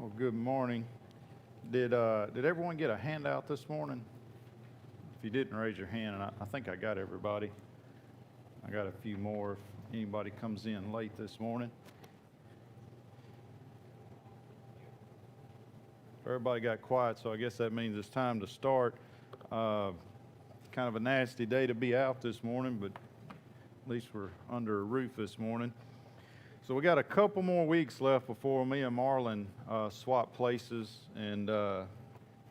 Well, good morning. Did everyone get a handout this morning? If you didn't, raise your hand, and I think I got everybody. I got a few more if anybody comes in late this morning. Everybody got quiet, so I guess that means it's time to start. Kind of a nasty day to be out this morning, but at least we're under a roof this morning. So we got a couple more weeks left before me and Marlon swap places, and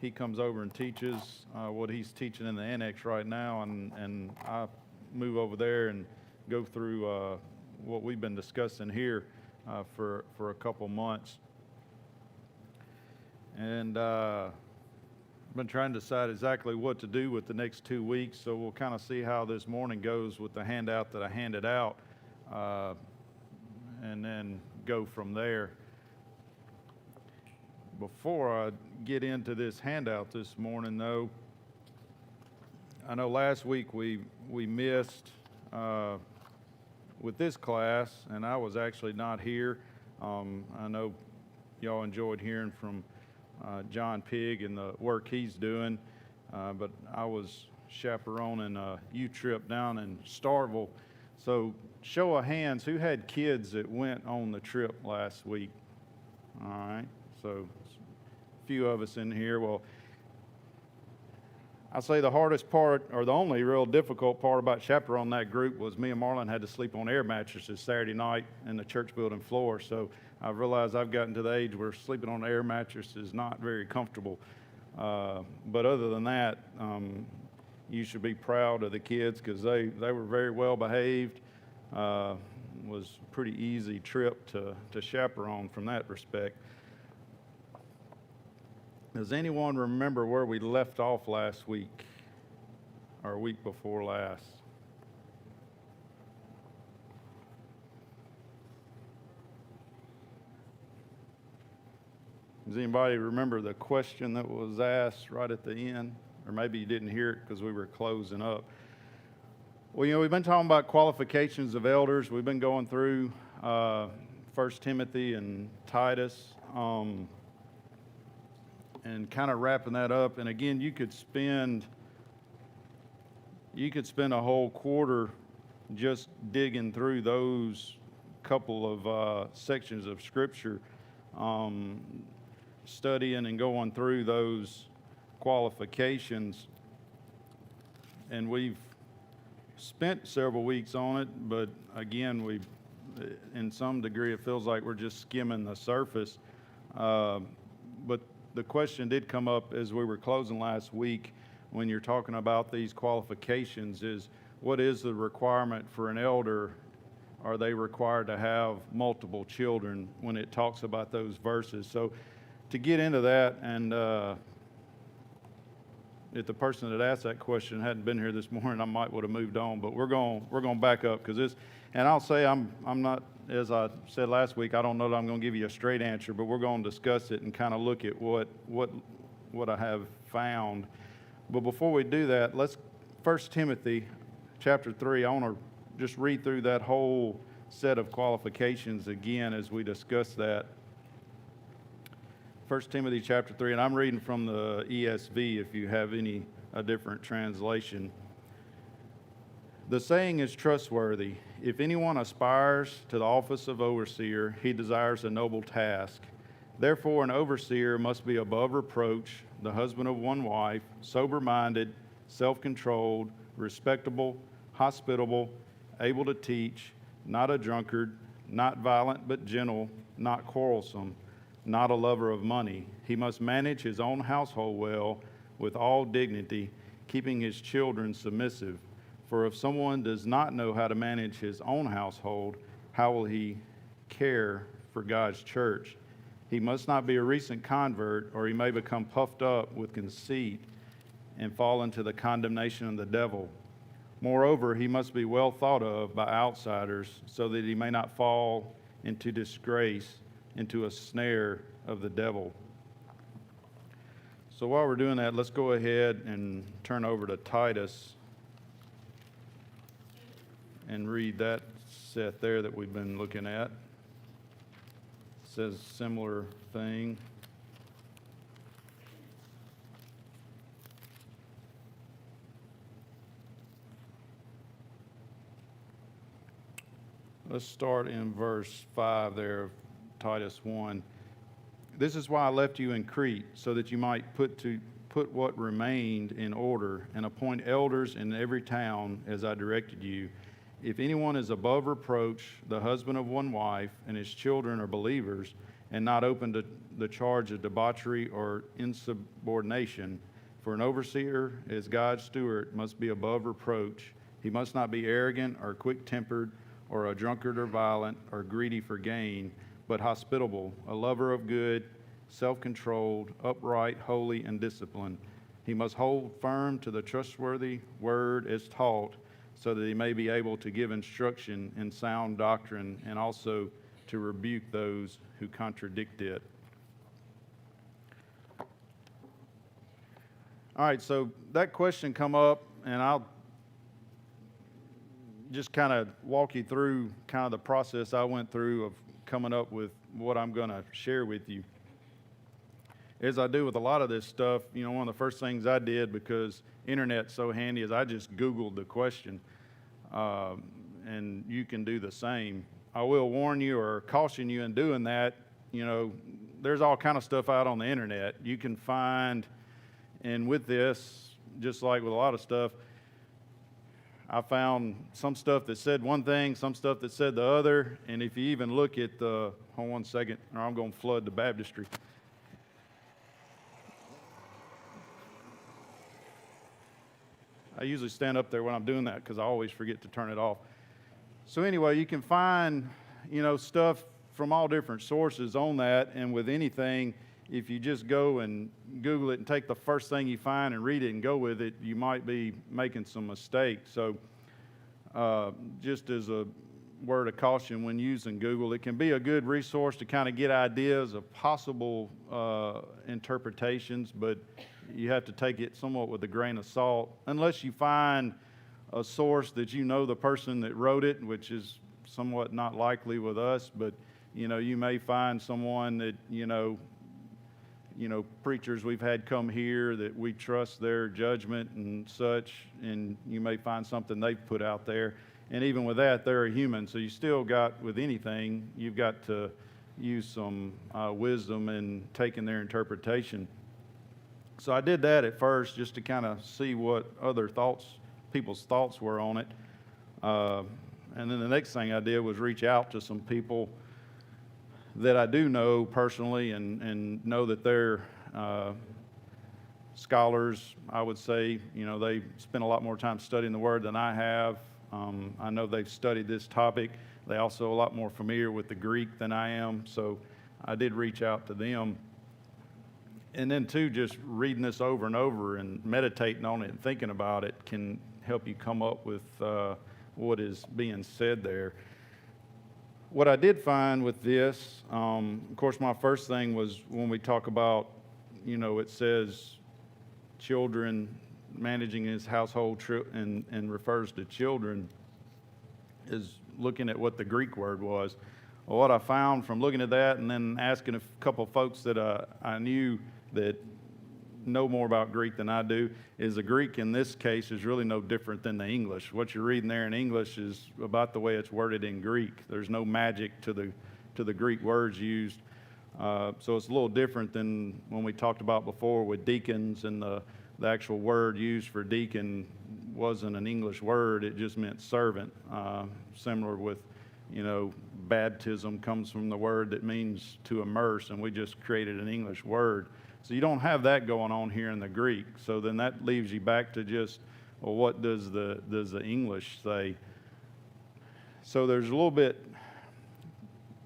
he comes over and teaches what he's teaching in the annex right now, and I move over there and go through what we've been discussing here for a couple months. And I've been trying to decide exactly what to do with the next 2 weeks, so we'll kind of see how this morning goes with the handout that I handed out. And then go from there. Before I get into this handout this morning, though, I know last week we missed with this class, and I was actually not here. I know y'all enjoyed hearing from John Pigg and the work he's doing, but I was chaperoning a youth trip down in Starkville. So show of hands, who had kids that went on the trip last week? All right, so a few of us in here. Well, I'll say the hardest part, or the only real difficult part about chaperoning that group was me and Marlon had to sleep on air mattresses Saturday night in the church building floor. So I realized I've gotten to the age where sleeping on an air mattress is not very comfortable. But other than that, you should be proud of the kids because they were very well behaved. Was a pretty easy trip to chaperone from that respect. Does anyone remember where we left off last week or week before last? Does anybody remember the question that was asked right at the end? Or maybe you didn't hear it because we were closing up. Well, we've been talking about qualifications of elders. We've been going through 1 Timothy and Titus and kind of wrapping that up. And again, you could spend a whole quarter just digging through those couple of sections of Scripture, studying and going through those qualifications, and we've spent several weeks on it, but again, in some degree, it feels like we're just skimming the surface. But the question did come up as we were closing last week when you're talking about these qualifications is, what is the requirement for an elder? Are they required to have multiple children when it talks about those verses? So to get into that, and if the person that asked that question hadn't been here this morning, I might would have moved on. But we're going to back up because this, and I'll say I'm not, as I said last week, I don't know that I'm going to give you a straight answer, but we're going to discuss it and kind of look at what I have found. But before we do that, let's 1 Timothy chapter 3. I want to just read through that whole set of qualifications again as we discuss that. 1 Timothy chapter 3, and I'm reading from the ESV if you have a different translation. The saying is trustworthy. If anyone aspires to the office of overseer, he desires a noble task. Therefore, an overseer must be above reproach, the husband of one wife, sober-minded, self-controlled, respectable, hospitable, able to teach, not a drunkard, not violent but gentle, not quarrelsome, not a lover of money. He must manage his own household well with all dignity, keeping his children submissive. For if someone does not know how to manage his own household, how will he care for God's church? He must not be a recent convert, or he may become puffed up with conceit and fall into the condemnation of the devil. Moreover, he must be well thought of by outsiders, so that he may not fall into disgrace, into a snare of the devil. So while we're doing that, let's go ahead and turn over to Titus and read that set there that we've been looking at. It says similar thing. Let's start in verse 5 there of Titus 1. This is why I left you in Crete, so that you might put what remained in order and appoint elders in every town as I directed you. If anyone is above reproach, the husband of one wife, and his children are believers, and not open to the charge of debauchery or insubordination, for an overseer as God's steward must be above reproach. He must not be arrogant or quick-tempered or a drunkard or violent or greedy for gain, but hospitable, a lover of good, self-controlled, upright, holy, and disciplined. He must hold firm to the trustworthy word as taught, so that he may be able to give instruction in sound doctrine and also to rebuke those who contradict it. All right, so that question come up, and I'll just kind of walk you through kind of the process I went through of coming up with what I'm going to share with you. As I do with a lot of this stuff, you know, one of the first things I did, because internet's so handy, is I just Googled the question, and you can do the same. I will warn you or caution you in doing that. You know, there's all kind of stuff out on the internet you can find, and with this, just like with a lot of stuff, I found some stuff that said one thing, some stuff that said the other, and if you even look at the, hold on one second, or I'm going to flood the baptistry. I usually stand up there when I'm doing that because I always forget to turn it off. So anyway, you can find, you know, stuff from all different sources on that, and with anything, if you just go and Google it and take the first thing you find and read it and go with it, you might be making some mistakes. So just as a word of caution when using Google, it can be a good resource to kind of get ideas of possible interpretations, but you have to take it somewhat with a grain of salt, unless you find a source that you know the person that wrote it, which is somewhat not likely with us, but you know, you may find someone that, you know, preachers we've had come here that we trust their judgment and such, and you may find something they've put out there. And even with that, they're a human, so you still got, with anything, you've got to use some wisdom in taking their interpretation. So I did that at first just to kind of see what other people's thoughts were on it. And then the next thing I did was reach out to some people that I do know personally and know that they're scholars, I would say. You know, they spend a lot more time studying the Word than I have. I know they've studied this topic. They're also a lot more familiar with the Greek than I am, so I did reach out to them. And then, too, just reading this over and over and meditating on it and thinking about it can help you come up with what is being said there. What I did find with this, of course, my first thing was when we talk about, you know, it says children, managing his household and refers to children, is looking at what the Greek word was. Well, what I found from looking at that and then asking a couple of folks that I knew that know more about Greek than I do, is the Greek in this case is really no different than the English. What you're reading there in English is about the way it's worded in Greek. There's no magic to the Greek words used. So it's a little different than when we talked about before with deacons, and the actual word used for deacon wasn't an English word, it just meant servant. Similar with, you know, baptism comes from the word that means to immerse, and we just created an English word. So you don't have that going on here in the Greek. So then that leaves you back to just, well, what does the English say? So there's a little bit,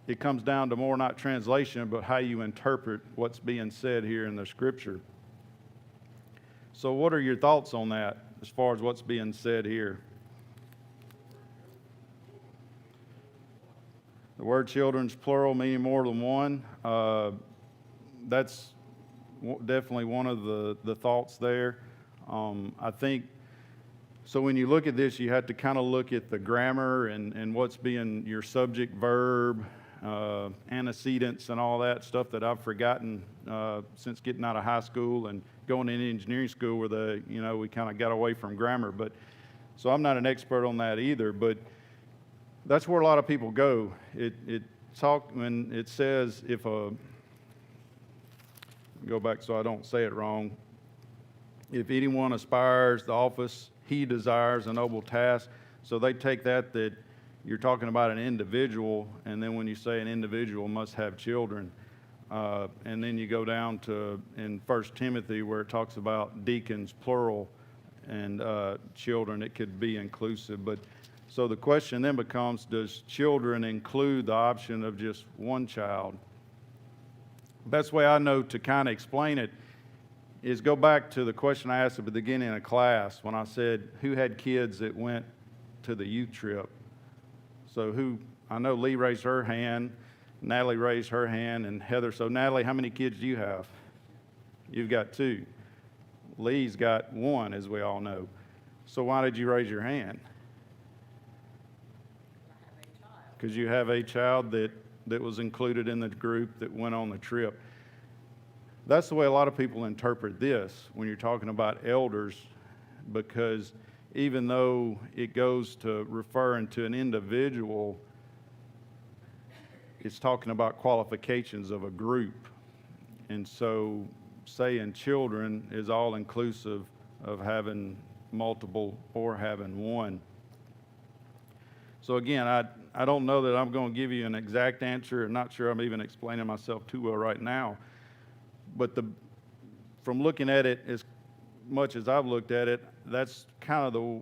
it comes down to more not translation, but how you interpret what's being said here in the Scripture. So what are your thoughts on that as far as what's being said here? The word children's plural, meaning more than one. That's definitely one of the thoughts there. I think, so when you look at this, you have to kind of look at the grammar and what's being your subject, verb, antecedents, and all that stuff that I've forgotten since getting out of high school and going into engineering school, where we kind of got away from grammar. But so I'm not an expert on that either. But That's where a lot of people go. When it says go back so I don't say it wrong. If anyone aspires the office he desires, a noble task. So they take that you're talking about an individual, and then when you say an individual must have children, and then you go down to in 1 Timothy where it talks about deacons, plural, and children, it could be inclusive. But so the question then becomes, does children include the option of just one child? Best way I know to kind of explain it is go back to the question I asked at the beginning of class when I said, who had kids that went to the youth trip? So I know Lee raised her hand, Natalie raised her hand, and Heather. So Natalie, how many kids do you have? You've got 2. Lee's got 1, as we all know. So why did you raise your hand? Because you have a child that was included in the group that went on the trip. That's the way a lot of people interpret this when you're talking about elders, because even though it goes to referring to an individual, it's talking about qualifications of a group. And so saying children is all inclusive of having multiple or having one. So again, I don't know that I'm going to give you an exact answer. I'm not sure I'm even explaining myself too well right now. But from looking at it as much as I've looked at it, that's kind of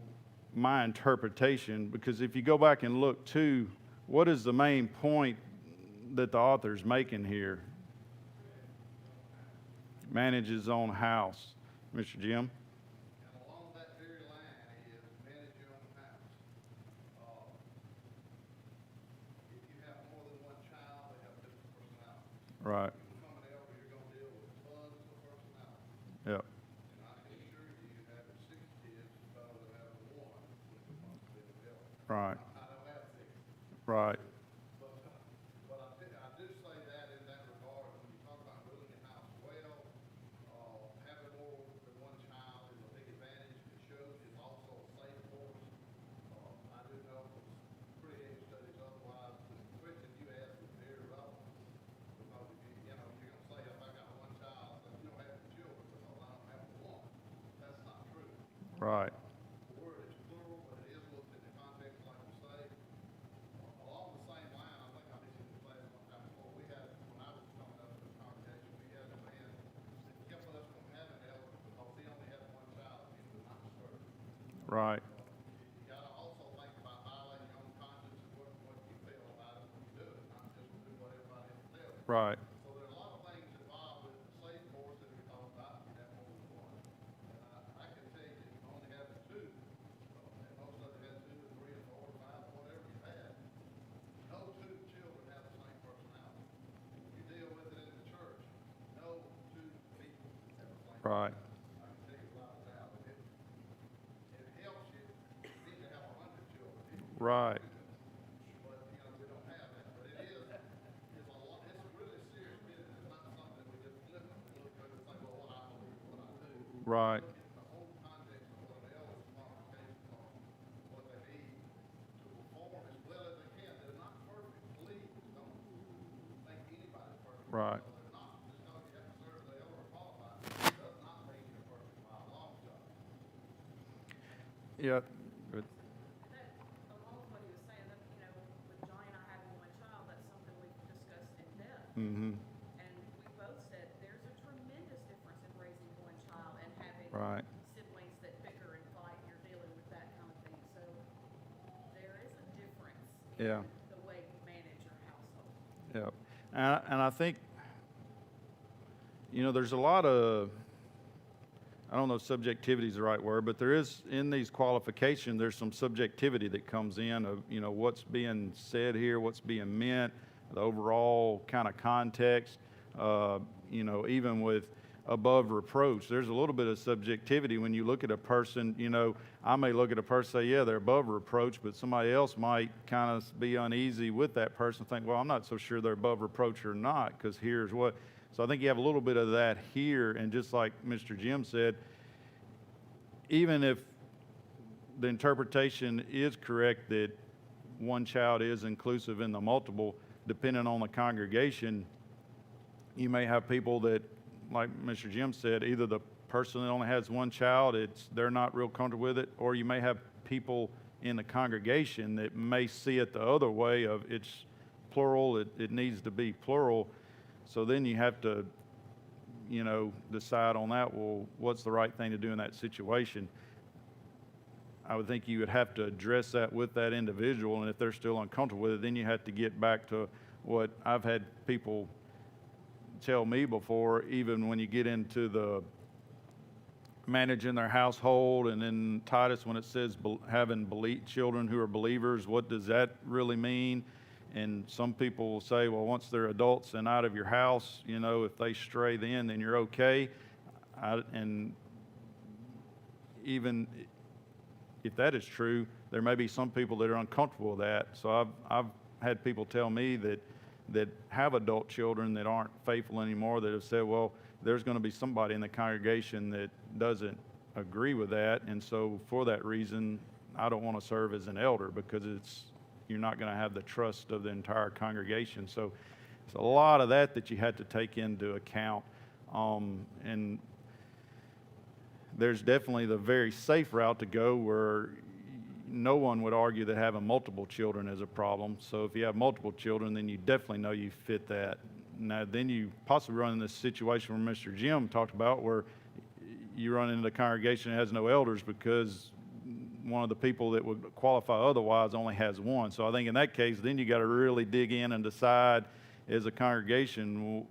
my interpretation. Because if you go back and look too, what is the main point that the author's making here? Manage his own house. Mr. Jim? Right. Yep. Right. Right. But I do say that in that regard, when you talk about building your house well, having more than one child is a big advantage. It shows it's also a safe force. I do know from pre-age studies otherwise, the question you asked is very relevant. Because if you're going to say, if I got one child, then you don't have any children because I don't have one. That's not true. Right. The word is plural, but it is looked in the context, like you say. Along the same line, I think I mentioned this class one time before. We had, when I was coming up to the congregation, we had a man that kept us from having elders because he only had one child and he was not disturbed. Right. You got to also think about violating your own conscience and what you feel about it when you do it, not just do what everybody else tells you. Right. So there are a lot of things involved with the safe course that we talk about. You have more than one. And I can tell you, if you only have 2, and most of you had 2 or 3 or 4 or 5 or whatever you had, no 2 children have the same personality. You deal with it in the church. No 2 people have the same Right. personality. I can tell you without a doubt. It helps you. You need to have 100 children. Right. But we don't have that. But it's a lot. It's a really serious business. It's not something that we just flippantly look at and say, well, what I believe, what I do. Right. Look at the whole context of what an elder's qualifications are, what they need to perform as well as they can. They're not perfect. Please don't make anybody perfect. Right. They're not. Just because you have to serve the elder qualified does not mean you're perfect by a long shot. Yeah. Good. That, along with what he was saying, that, with Johnny and I having one child, that's something we've discussed in depth. Mm-hmm. And we both said there's a tremendous difference in raising one child and having Right. siblings that bicker and fight. You're dealing with that kind of thing. So there is a difference Yeah. in the way you manage your household. Yep. And I think, there's a lot of, I don't know if subjectivity is the right word, but there is, in these qualifications, there's some subjectivity that comes in of, what's being said here, what's being meant, the overall kind of context, even with above reproach. There's a little bit of subjectivity when you look at a person. I may look at a person and say, yeah, they're above reproach, but somebody else might kind of be uneasy with that person, think, well, I'm not so sure they're above reproach or not, because here's what. So I think you have a little bit of that here, and just like Mr. Jim said, even if the interpretation is correct that one child is inclusive in the multiple, depending on the congregation. You may have people that, like Mr. Jim said, either the person that only has one child, they're not real comfortable with it, or you may have people in the congregation that may see it the other way of it's plural, it needs to be plural. So then you have to, decide on that, well, what's the right thing to do in that situation? I would think you would have to address that with that individual, and if they're still uncomfortable with it, then you have to get back to what I've had people tell me before, even when you get into the managing their household, and then Titus, when it says having children who are believers, what does that really mean? And some people will say, well, once they're adults and out of your house, if they stray then you're okay. And even if that is true, there may be some people that are uncomfortable with that. So I've had people tell me that have adult children that aren't faithful anymore, that have said, well, there's going to be somebody in the congregation that doesn't agree with that, and so for that reason, I don't want to serve as an elder, because you're not going to have the trust of the entire congregation. So it's a lot of that you had to take into account, and there's definitely the very safe route to go, where no one would argue that having multiple children is a problem. So if you have multiple children, then you definitely know you fit that. Now, then you possibly run into this situation where Mr. Jim talked about, where you run into a congregation that has no elders because one of the people that would qualify otherwise only has one. So I think in that case, then you got to really dig in and decide as a congregation,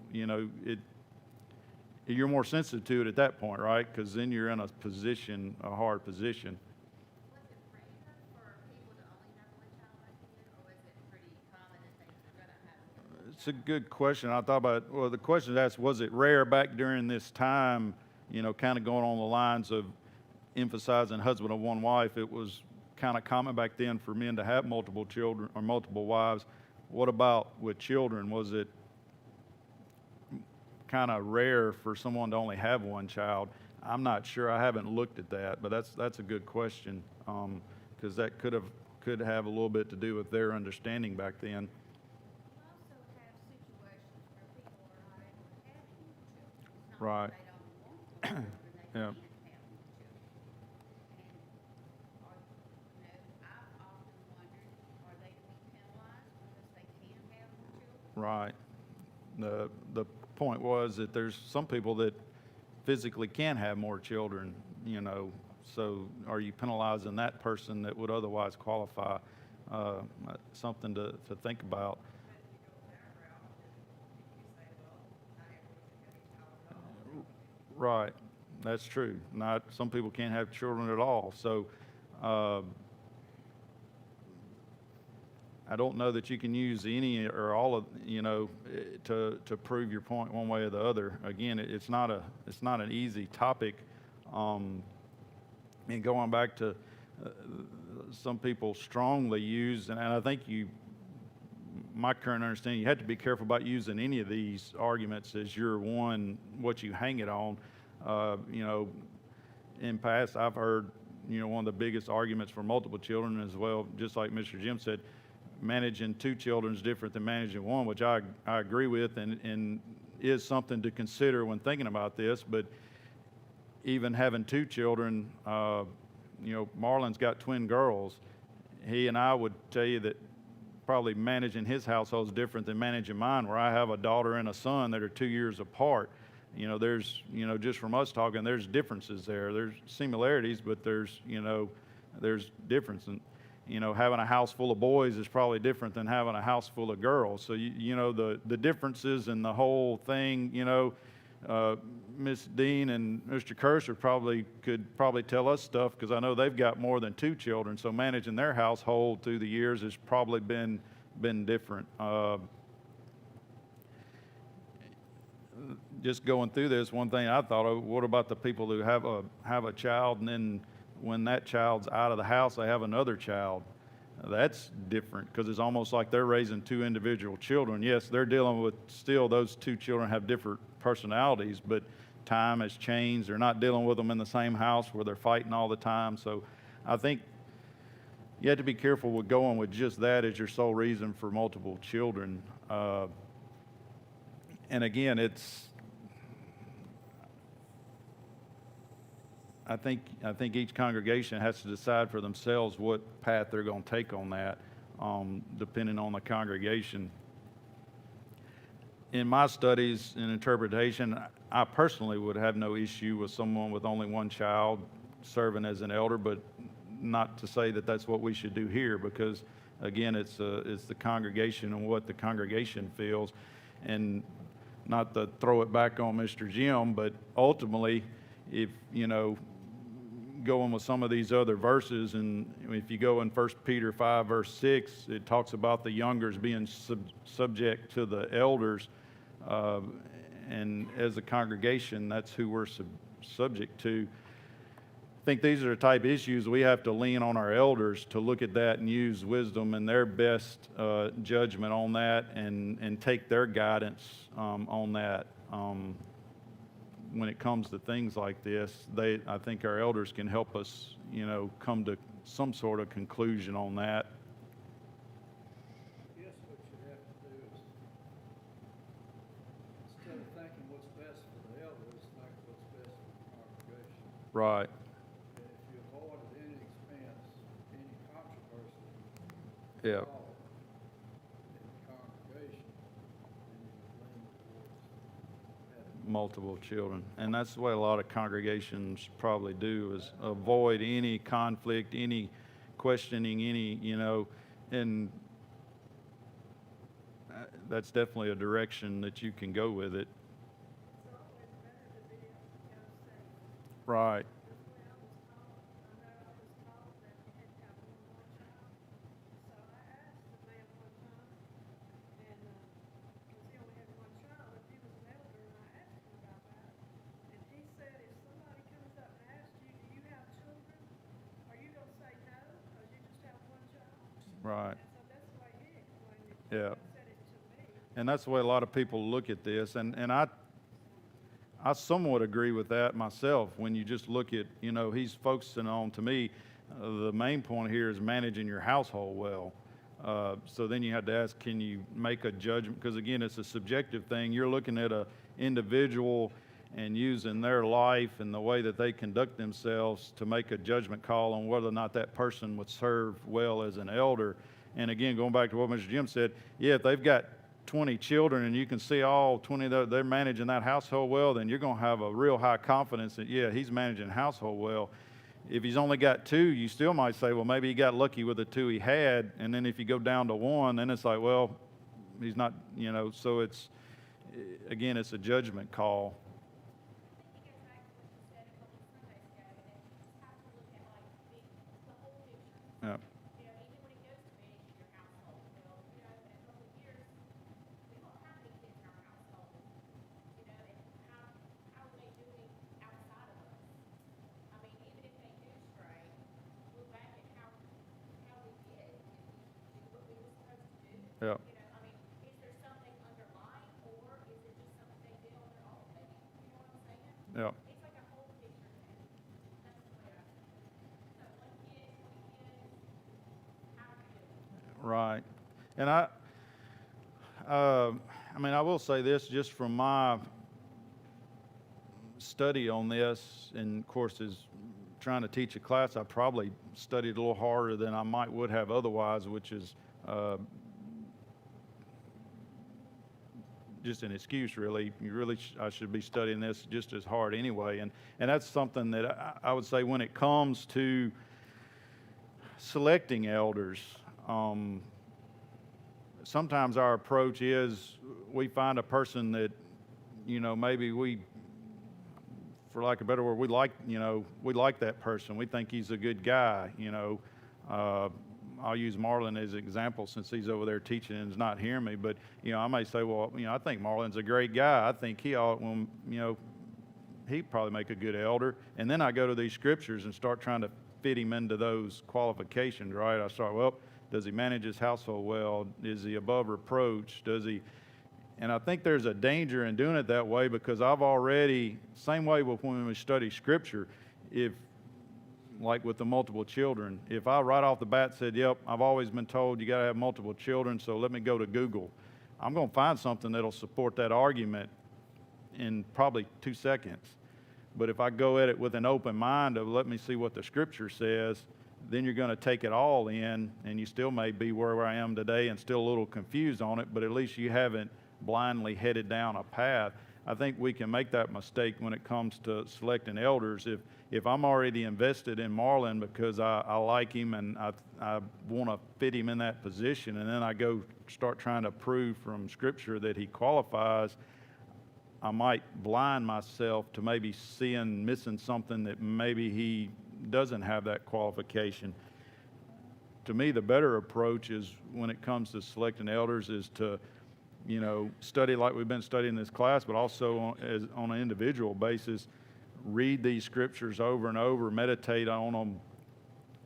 you're more sensitive to it at that point, right? Because then you're in a hard position. Was it rare for people to only have one child back then, or was it pretty common that they were going to have? It's a good question. I thought about, well, the question is asked, was it rare back during this time, kind of going on the lines of emphasizing husband of one wife? It was kind of common back then for men to have multiple children or multiple wives. What about with children? Was it kind of rare for someone to only have one child? I'm not sure. I haven't looked at that, but that's a good question, because that could have a little bit to do with their understanding back then. You also have situations where people are not able to have any children. It's not Right. that they don't want children, they Yeah. can't have children. And I've often wondered, are they to be penalized because they can't have children? Right. The point was that there's some people that physically can have more children, so are you penalizing that person that would otherwise qualify? Something to think about. Right, that's true. Some people can't have children at all. So I don't know that you can use any or all of, to prove your point one way or the other. Again, it's not an easy topic. And going back to some people strongly use, and I think my current understanding, you have to be careful about using any of these arguments as what you hang it on. In past, I've heard, one of the biggest arguments for multiple children as well, just like Mr. Jim said, managing two children is different than managing one, which I agree with and is something to consider when thinking about this. But even having two children, Marlon's got twin girls. He and I would tell you that probably managing his household is different than managing mine, where I have a daughter and a son that are 2 years apart. There's, just from us talking, there's differences there. There's similarities, but there's difference. And, having a house full of boys is probably different than having a house full of girls. So, the differences and the whole thing, Miss Dean and Mr. Cursor could probably tell us stuff, because I know they've got more than two children. So managing their household through the years has probably been different. Just going through this, one thing I thought of, what about the people who have a child, and then when that child's out of the house, they have another child? That's different, because it's almost like they're raising two individual children. Yes, they're dealing with, still those two children have different personalities, but time has changed. They're not dealing with them in the same house where they're fighting all the time. So I think, you have to be careful with going with just that as your sole reason for multiple children. And again, I think each congregation has to decide for themselves what path they're going to take on that, depending on the congregation. In my studies and interpretation, I personally would have no issue with someone with only one child serving as an elder, but not to say that that's what we should do here, because again, it's the congregation and what the congregation feels, and not to throw it back on Mr. Jim, but ultimately, if going with some of these other verses, and if you go in 1 Peter 5 verse 6, it talks about the youngers being subject to the elders, and as a congregation, that's who we're subject to. I think these are the type of issues we have to lean on our elders to look at that and use wisdom and their best judgment on that, and take their guidance on that. When it comes to things like this, I think our elders can help us, come to some sort of conclusion on that. I guess what you have to do is, instead of thinking what's best for the elders, think what's best for the congregation. Right. And if you avoid at any expense, any controversy Yeah. at all in the congregation, then you would lean towards having Multiple children, and that's the way a lot of congregations probably do, is avoid any conflict, any questioning, and that's definitely a direction that you can go with it. It's always better to be, safe. Right. That's the way I was taught. I know I was taught that you had to have one more child. So I asked the man one time, and, because he only had one child, if he was an elder, and I asked him about that. And he said, if somebody comes up and asks you, do you have children? Are you gonna say no, because you just have one child? Right. And so that's the way he explained it. Yeah. He said it to me. And that's the way a lot of people look at this, and I somewhat agree with that myself. When you just look at, he's focusing on, to me, the main point here is managing your household well. So then you have to ask, can you make a judgment? Because again, it's a subjective thing. You're looking at an individual and using their life and the way that they conduct themselves to make a judgment call on whether or not that person would serve well as an elder. And again, going back to what Mr. Jim said, yeah, if they've got 20 children and you can see all 20 of they're managing that household well, then you're going to have a real high confidence that, yeah, he's managing the household well. If he's only got two, you still might say, well, maybe he got lucky with the two he had. And then if you go down to one, then it's like, well, he's not, so it's, again, it's a judgment call. I think it goes back to what you said a couple of Sundays ago, that you just have to look at the whole picture. Yeah. Even when it goes to managing your household, in a couple of years, we won't have any kids in our household. And how are they doing outside of us? I mean, even if they do stray, look back at how we did, did we do what we were supposed to do? Yeah. I mean, is there something underlying, or is it just something they did on their own? Maybe, you know what I'm saying? Yeah. It's like a whole picture thing. That's the way I see it. So one kid, 20 kids, how are you doing? Right. And I will say this, just from my study on this, and of course, as trying to teach a class, I probably studied a little harder than I would have otherwise, which is just an excuse, really. I should be studying this just as hard anyway. And that's something that I would say when it comes to selecting elders, sometimes our approach is we find a person that, maybe we, for lack of a better word, we like that person. We think he's a good guy, I'll use Marlon as an example since he's over there teaching and is not hearing me. But, I may say, well, I think Marlon's a great guy. I think he ought, he'd probably make a good elder. And then I go to these scriptures and start trying to fit him into those qualifications, right? I start, well, does he manage his household well? Is he above reproach? Does he? And I think there's a danger in doing it that way, because I've already, same way with when we study scripture, if like with the multiple children. If I right off the bat said, yep, I've always been told you got to have multiple children, so let me go to Google, I'm going to find something that'll support that argument in probably 2 seconds. But if I go at it with an open mind of let me see what the scripture says, then you're going to take it all in, and you still may be where I am today and still a little confused on it, but at least you haven't blindly headed down a path. I think we can make that mistake when it comes to selecting elders. If I'm already invested in Marlon because I like him and I want to fit him in that position, and then I go start trying to prove from Scripture that he qualifies, I might blind myself to maybe missing something that maybe he doesn't have that qualification. To me, the better approach is when it comes to selecting elders is to, study like we've been studying this class, but also on an individual basis, read these scriptures over and over, meditate on them,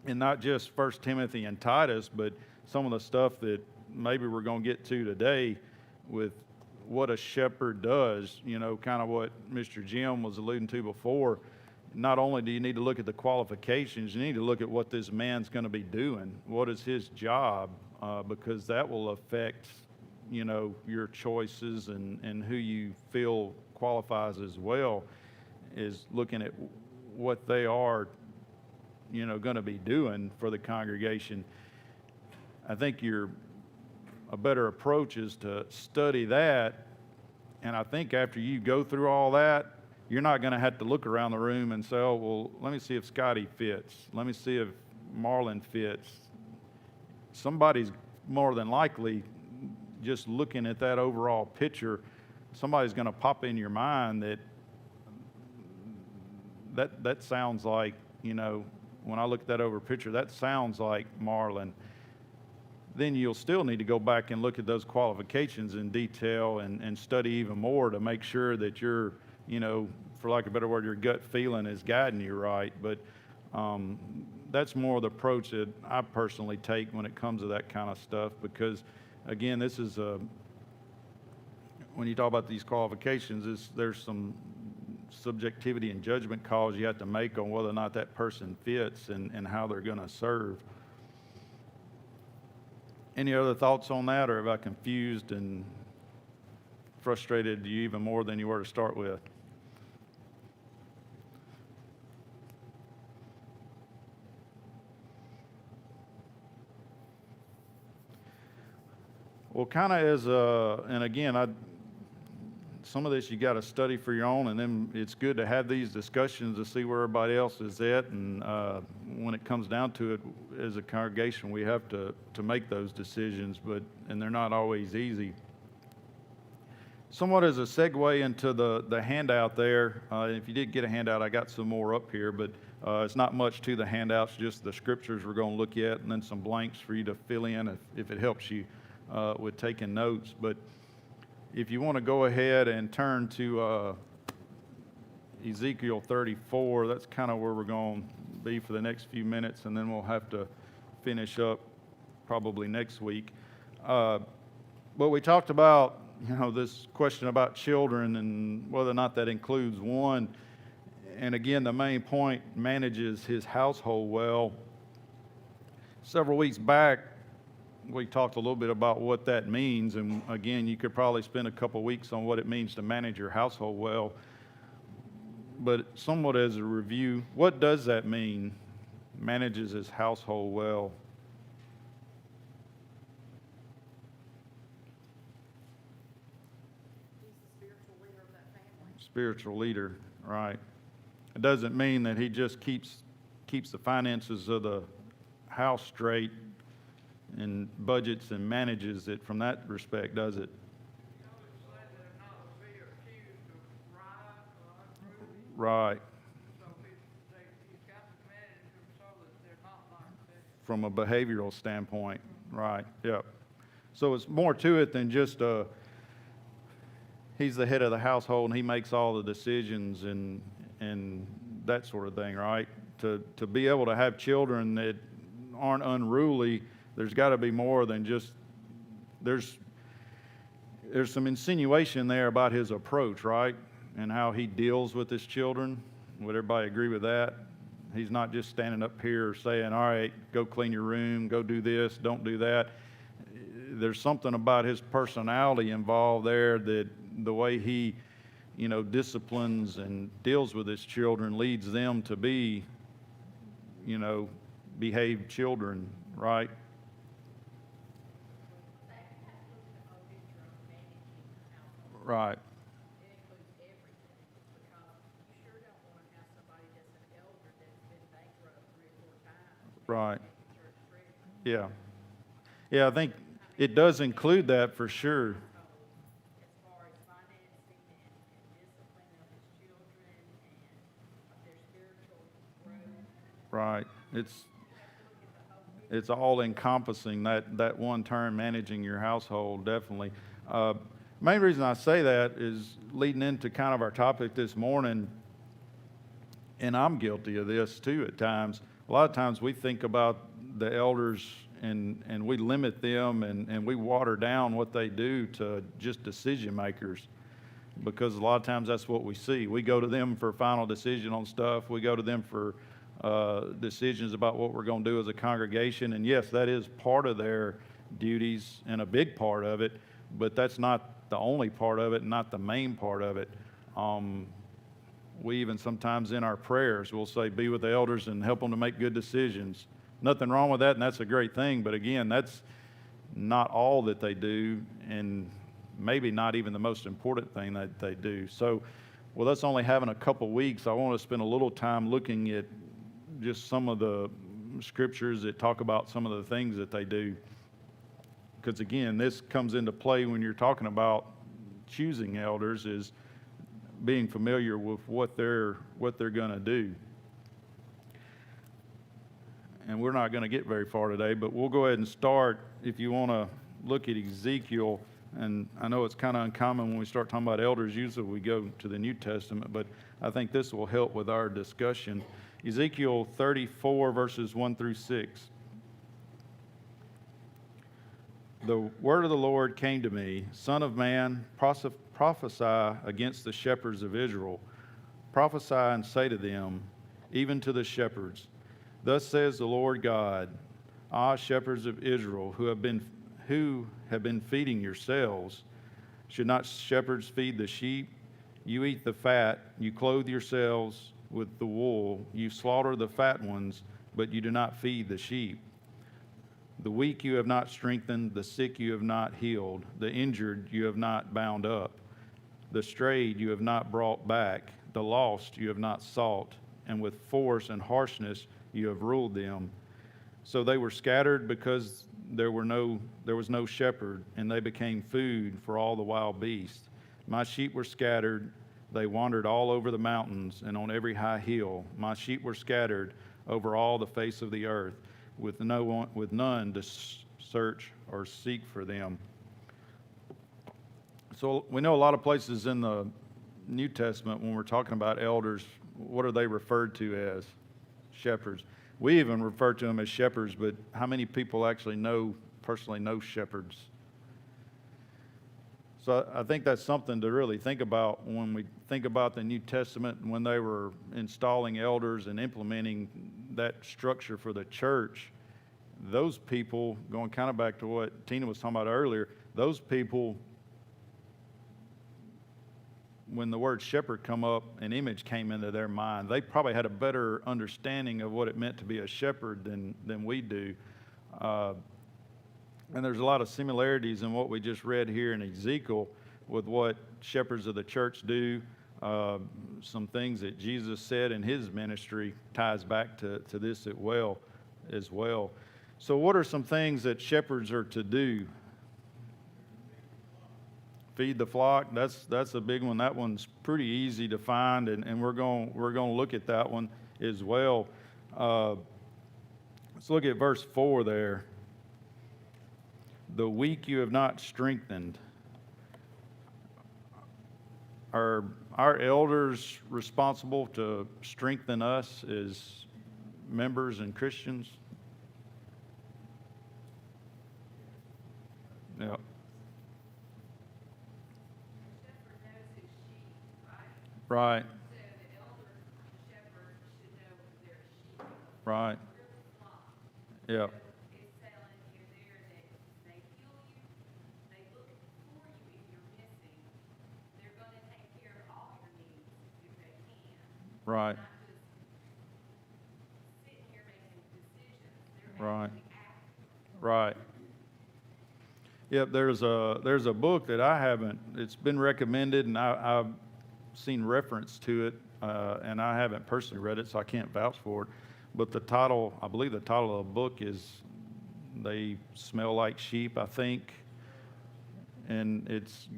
and not just 1 Timothy and Titus, but some of the stuff that maybe we're going to get to today with what a shepherd does, kind of what Mr. Jim was alluding to before. Not only do you need to look at the qualifications, you need to look at what this man's going to be doing. What is his job? Because that will affect, your choices and who you feel qualifies as well, is looking at what they are, going to be doing for the congregation. I think a better approach is to study that, and I think after you go through all that, you're not going to have to look around the room and say, oh, well, let me see if Scotty fits. Let me see if Marlon fits. Somebody's more than likely, just looking at that overall picture, somebody's going to pop in your mind that sounds like, when I look at that over picture, that sounds like Marlon. Then you'll still need to go back and look at those qualifications in detail and study even more to make sure that you're, for lack of a better word, your gut feeling is guiding you right. But that's more the approach that I personally take when it comes to that kind of stuff, because, again, this is when you talk about these qualifications, there's some subjectivity and judgment calls you have to make on whether or not that person fits and how they're going to serve. Any other thoughts on that, or have I confused and frustrated you even more than you were to start with? Well, kind of and again, some of this you got to study for your own, and then it's good to have these discussions to see where everybody else is at. And when it comes down to it, as a congregation, we have to make those decisions, and they're not always easy. Somewhat as a segue into the handout there, if you did get a handout, I got some more up here, but it's not much to the handouts, just the scriptures we're going to look at, and then some blanks for you to fill in if it helps you with taking notes. But if you want to go ahead and turn to Ezekiel 34, that's kind of where we're going to be for the next few minutes, and then we'll have to finish up probably next week. But we talked about, this question about children and whether or not that includes one. And again, the main point, manages his household well. Several weeks back, we talked a little bit about what that means, and again, you could probably spend a couple weeks on what it means to manage your household well. But somewhat as a review, what does that mean, manages his household well? He's the spiritual leader of that family. Spiritual leader, right. It doesn't mean that he just keeps the finances of the house straight and budgets and manages it from that respect, does it? Right. He's got to manage them so that they're not like that. From a behavioral standpoint, right, yep. So it's more to it than just he's the head of the household and he makes all the decisions and that sort of thing, right? To be able to have children that aren't unruly, there's got to be more than just, there's some insinuation there about his approach, right? And how he deals with his children. Would everybody agree with that? He's not just standing up here saying, all right, go clean your room, go do this, don't do that. There's something about his personality involved there, that the way he, disciplines and deals with his children leads them to be, behaved children, right? That has to look at the whole picture of managing your household. Right, It includes everything, because you sure don't want to have somebody that's an elder that's been bankrupt 3 or 4 times. right. Making church treasurer. Yeah. Yeah, I think it does include that for sure. As far as financing and discipline of his children and their spiritual growth. Right. It's all encompassing, that one term, managing your household, definitely. Main reason I say that is leading into kind of our topic this morning, and I'm guilty of this too at times. A lot of times we think about the elders and we limit them and we water down what they do to just decision makers, because a lot of times that's what we see. We go to them for final decision on stuff. We go to them for decisions about what we're going to do as a congregation. And yes, that is part of their duties and a big part of it, but that's not the only part of it and not the main part of it. We even sometimes in our prayers will say, be with the elders and help them to make good decisions. Nothing wrong with that, and that's a great thing. But again, that's not all that they do, and maybe not even the most important thing that they do. So, with us only having a couple weeks, I want to spend a little time looking at just some of the scriptures that talk about some of the things that they do. Because again, this comes into play when you're talking about choosing elders, is being familiar with what they're going to do. And we're not going to get very far today, but we'll go ahead and start. If you want to look at Ezekiel, and I know it's kind of uncommon when we start talking about elders, usually we go to the New Testament, but I think this will help with our discussion. Ezekiel 34, verses 1 through 6. The word of the Lord came to me, Son of man, prophesy against the shepherds of Israel. Prophesy and say to them, even to the shepherds, thus says the Lord God, ah, shepherds of Israel, who have been feeding yourselves, should not shepherds feed the sheep? You eat the fat, you clothe yourselves with the wool, you slaughter the fat ones, but you do not feed the sheep. The weak you have not strengthened, the sick you have not healed, the injured you have not bound up, the strayed you have not brought back, the lost you have not sought, and with force and harshness you have ruled them. So they were scattered because there was no shepherd, and they became food for all the wild beasts. My sheep were scattered, they wandered all over the mountains and on every high hill. My sheep were scattered over all the face of the earth, with none to search or seek for them. So we know a lot of places in the New Testament when we're talking about elders, what are they referred to as? Shepherds. We even refer to them as shepherds, but how many people actually personally know shepherds? So I think that's something to really think about when we think about the New Testament and when they were installing elders and implementing that structure for the church. Those people, going kind of back to what Tina was talking about earlier, those people, when the word shepherd come up, an image came into their mind. They probably had a better understanding of what it meant to be a shepherd than we do. And there's a lot of similarities in what we just read here in Ezekiel with what shepherds of the church do. Some things that Jesus said in his ministry ties back to this as well. So what are some things that shepherds are to do? Feed the flock. That's a big one. That one's pretty easy to find, and we're going to look at that one as well. Let's look at verse 4 there. The weak you have not strengthened. Are our elders responsible to strengthen us as members and Christians? Yeah. The shepherd knows his sheep, right? Right. So the elder, the shepherd, should know their sheep. Right. really flawed. Yeah. It's selling here, there, that they heal you, they look for you if you're missing. They're gonna take care of all your needs if they can. Right. Not just sitting here making decisions. They're Right. actually acting. Right. Yep, there's a book that I haven't, it's been recommended and I've seen reference to it, and I haven't personally read it, so I can't vouch for it. But I believe the title of the book is They Smell Like Sheep, I think. And it's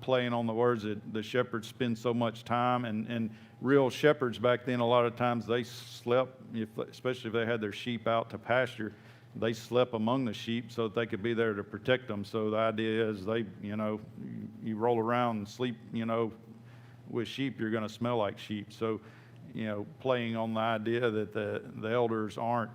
playing on the words that the shepherds spend so much time, and real shepherds back then, a lot of times they slept, especially if they had their sheep out to pasture, they slept among the sheep so that they could be there to protect them. So the idea is you roll around and sleep, with sheep, you're going to smell like sheep. So, playing on the idea that the elders aren't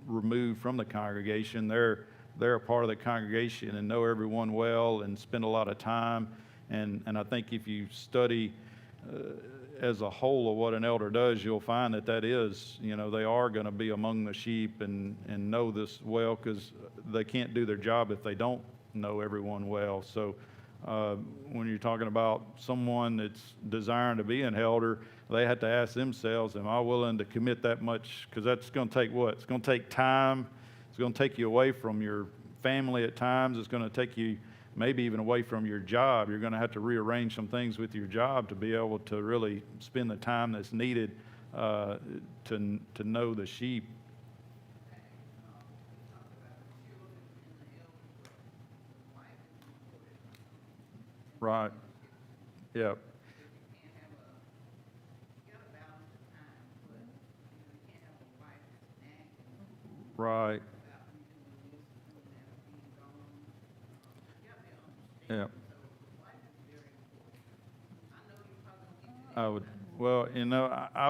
removed from the congregation, they're a part of the congregation and know everyone well and spend a lot of time. And I think if you study as a whole of what an elder does, you'll find that is, they are going to be among the sheep and know this well, because they can't do their job if they don't know everyone well. So when you're talking about someone that's desiring to be an elder, they have to ask themselves, am I willing to commit that much? Because that's going to take what? It's going to take time. It's going to take you away from your family at times. It's going to take you maybe even away from your job. You're going to have to rearrange some things with your job to be able to really spend the time that's needed to know the sheep. Right. Yep. Right. Yeah. I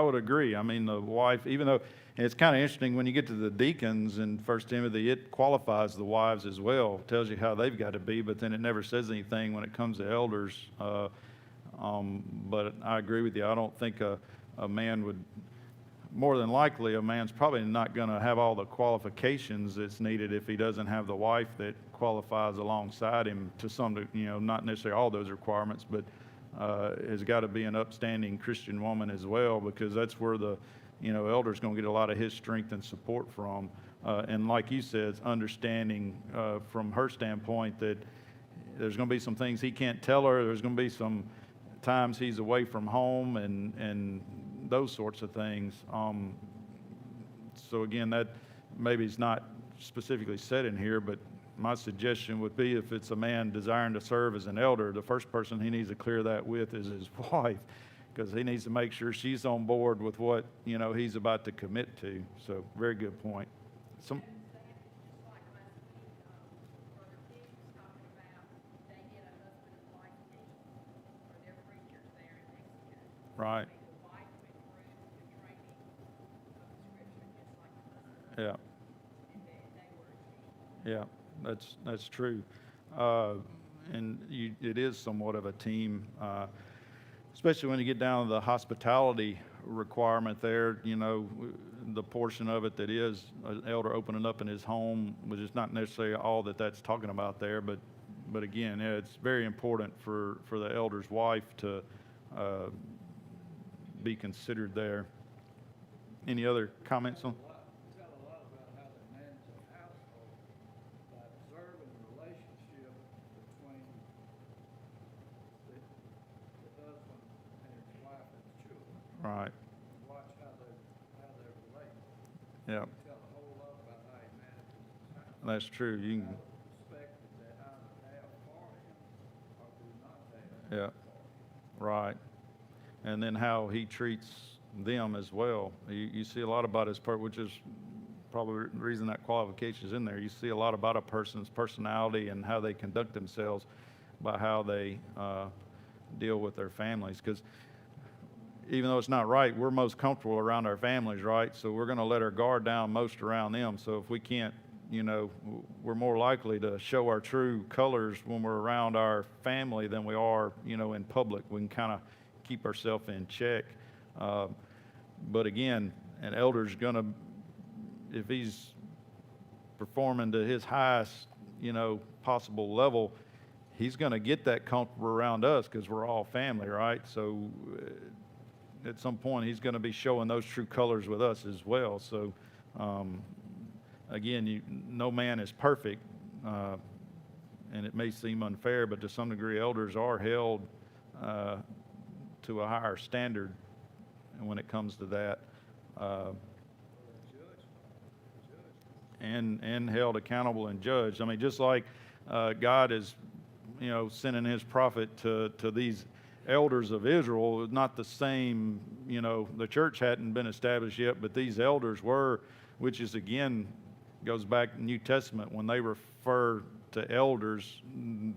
would agree. I mean, the wife, even though, and it's kind of interesting when you get to the deacons in 1 Timothy, it qualifies the wives as well, tells you how they've got to be, but then it never says anything when it comes to elders. But I agree with you. I don't think a man would, more than likely, a man's probably not going to have all the qualifications that's needed if he doesn't have the wife that qualifies alongside him to some, not necessarily all those requirements, but has got to be an upstanding Christian woman as well, because that's where the, elder's going to get a lot of his strength and support from. And like you said, understanding from her standpoint that there's going to be some things he can't tell her. There's going to be some times he's away from home and those sorts of things. So again, that maybe is not specifically said in here, but my suggestion would be, if it's a man desiring to serve as an elder, the first person he needs to clear that with is his wife, because he needs to make sure she's on board with what, he's about to commit to. So very good point. Just like last week, Brother Pete was talking about, they did a husband and wife team for their preachers there in Mexico. Right. The wife went through the training of the scripture, just like the husband. Yeah. And they were a team. Yeah, that's true. And it is somewhat of a team, especially when you get down to the hospitality requirement there, the portion of it that is an elder opening up in his home, which is not necessarily all that's talking about there, but again, yeah, it's very important for the elder's wife to be considered there. Any other comments on? We tell a lot about how they manage a household by observing the relationship between the husband and his wife and his children. Right. Watch how they relate. Yeah, We tell a whole lot about how he manages his house. that's true. You can, Respect that they either have for him or do not have yeah, for him. right. And then how he treats them as well. You see a lot about his part, which is probably the reason that qualification is in there. You see a lot about a person's personality and how they conduct themselves by how they deal with their families. Because even though it's not right, we're most comfortable around our families, right? So we're going to let our guard down most around them. So if we can't, we're more likely to show our true colors when we're around our family than we are, in public. We can kind of keep ourselves in check. But again, an elder's going to if he's performing to his highest, possible level, he's going to get that comfortable around us because we're all family, right? So at some point, he's going to be showing those true colors with us as well. So again, no man is perfect, and it may seem unfair, but to some degree, elders are held to a higher standard when it comes to that, and held accountable and judged. I mean, just like God is, sending his prophet to these elders of Israel, not the same, the church hadn't been established yet, but these elders were, which is again, goes back to the New Testament. When they refer to elders,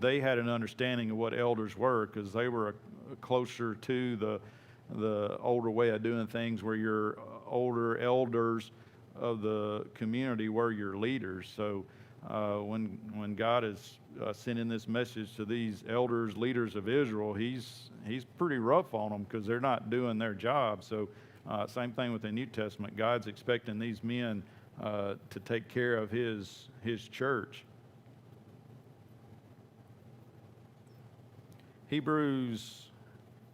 they had an understanding of what elders were because they were closer to the older way of doing things, where your older elders of the community were your leaders. So when God is sending this message to these elders, leaders of Israel, he's pretty rough on them because they're not doing their job. So same thing with the New Testament. God's expecting these men to take care of his church. Hebrews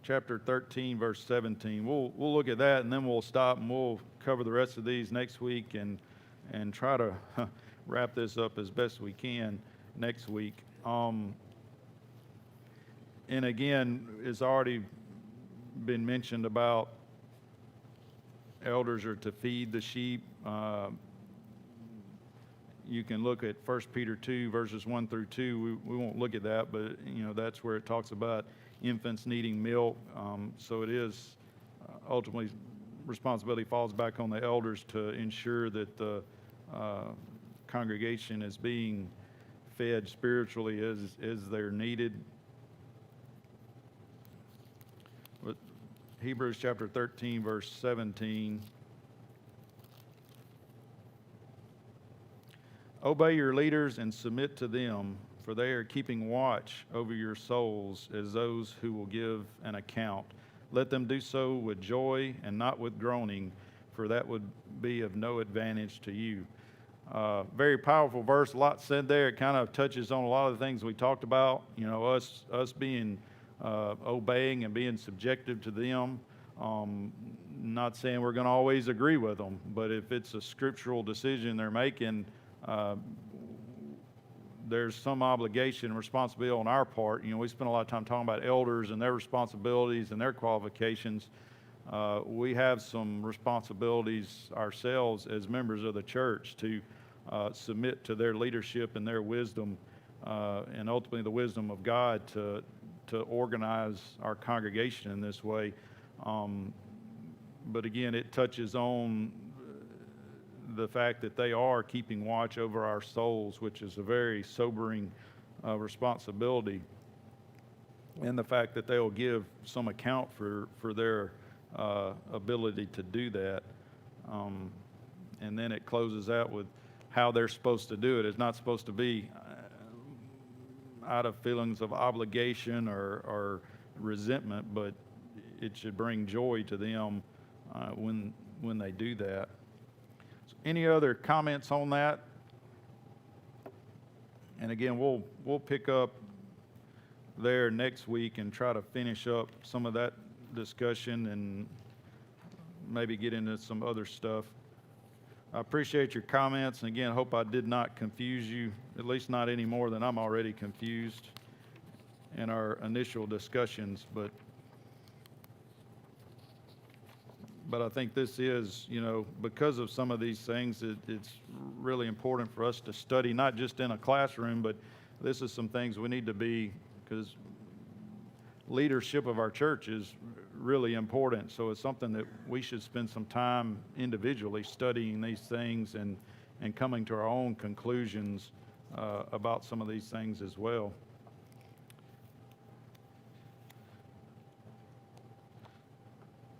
chapter 13, verse 17. We'll look at that, and then we'll stop, and we'll cover the rest of these next week and try to wrap this up as best we can next week. And again, it's already been mentioned about elders are to feed the sheep. You can look at 1 Peter 2, verses 1 through 2. We won't look at that, but that's where it talks about infants needing milk. So it is ultimately responsibility falls back on the elders to ensure that the congregation is being fed spiritually as they're needed. But Hebrews chapter 13, verse 17. Obey your leaders and submit to them, for they are keeping watch over your souls as those who will give an account. Let them do so with joy and not with groaning, for that would be of no advantage to you. Very powerful verse, a lot said there. It kind of touches on a lot of the things we talked about. Us being obeying and being subjective to them. Not saying we're going to always agree with them, but if it's a scriptural decision they're making, there's some obligation and responsibility on our part. We spend a lot of time talking about elders and their responsibilities and their qualifications. We have some responsibilities ourselves as members of the church to submit to their leadership and their wisdom, and ultimately the wisdom of God to organize our congregation in this way. But again, it touches on the fact that they are keeping watch over our souls, which is a very sobering responsibility, and the fact that they will give some account for their ability to do that. And then it closes out with how they're supposed to do it. It's not supposed to be out of feelings of obligation or resentment, but it should bring joy to them when they do that. So any other comments on that? And again, we'll pick up there next week and try to finish up some of that discussion and maybe get into some other stuff. I appreciate your comments, and again, hope I did not confuse you, at least not any more than I'm already confused in our initial discussions, but I think this is, because of some of these things, it's really important for us to study, not just in a classroom, but this is some things we need to be, because leadership of our church is really important. So it's something that we should spend some time individually studying these things and coming to our own conclusions about some of these things as well.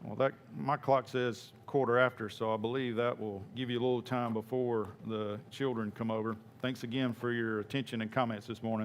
Well, my clock says 1:15, so I believe that will give you a little time before the children come over. Thanks again for your attention and comments this morning.